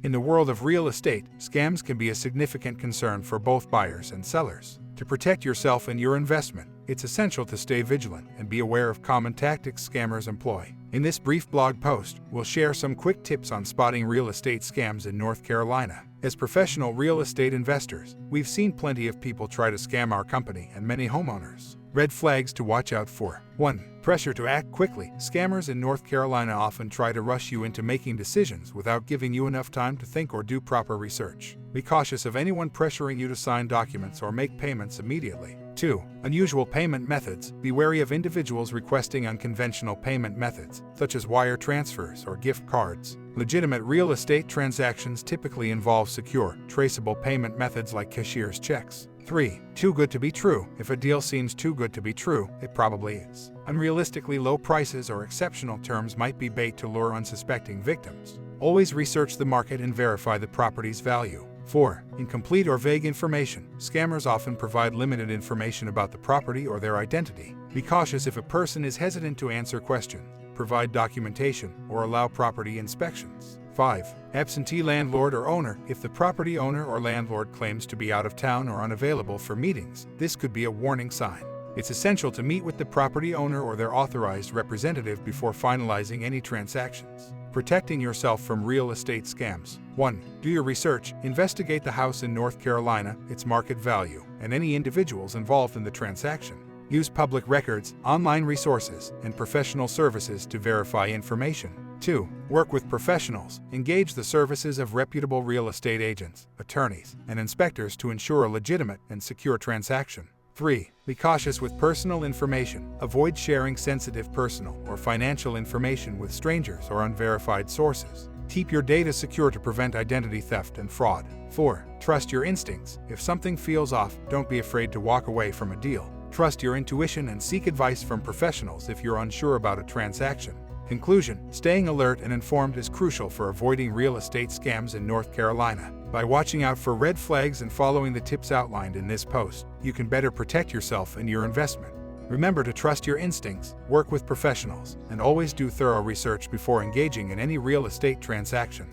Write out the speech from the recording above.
In the world of real estate, scams can be a significant concern for both buyers and sellers. To protect yourself and your investment, it's essential to stay vigilant and be aware of common tactics scammers employ. In this brief blog post, we'll share some quick tips on spotting real estate scams in North Carolina. As professional real estate investors, we've seen plenty of people try to scam our company and many homeowners. Red flags to watch out for. 1. Pressure to act quickly. Scammers in North Carolina often try to rush you into making decisions without giving you enough time to think or do proper research. Be cautious of anyone pressuring you to sign documents or make payments immediately. 2. Unusual payment methods. Be wary of individuals requesting unconventional payment methods, such as wire transfers or gift cards. Legitimate real estate transactions typically involve secure, traceable payment methods like cashier's checks. 3. Too good to be true. If a deal seems too good to be true, it probably is. Unrealistically low prices or exceptional terms might be bait to lure unsuspecting victims. Always research the market and verify the property's value. 4. Incomplete or vague information. Scammers often provide limited information about the property or their identity. Be cautious if a person is hesitant to answer questions, provide documentation, or allow property inspections. 5. Absentee landlord or owner. If the property owner or landlord claims to be out of town or unavailable for meetings, this could be a warning sign. It's essential to meet with the property owner or their authorized representative before finalizing any transactions. Protecting yourself from real estate scams. 1. Do your research. Investigate the house in North Carolina, its market value, and any individuals involved in the transaction. Use public records, online resources, and professional services to verify information. 2. Work with professionals. Engage the services of reputable real estate agents, attorneys, and inspectors to ensure a legitimate and secure transaction. 3. Be cautious with personal information. Avoid sharing sensitive personal or financial information with strangers or unverified sources. Keep your data secure to prevent identity theft and fraud. 4. Trust your instincts. If something feels off, don't be afraid to walk away from a deal. Trust your intuition and seek advice from professionals if you're unsure about a transaction. Conclusion: staying alert and informed is crucial for avoiding real estate scams in North Carolina. By watching out for red flags and following the tips outlined in this post, you can better protect yourself and your investment. Remember to trust your instincts, work with professionals, and always do thorough research before engaging in any real estate transaction.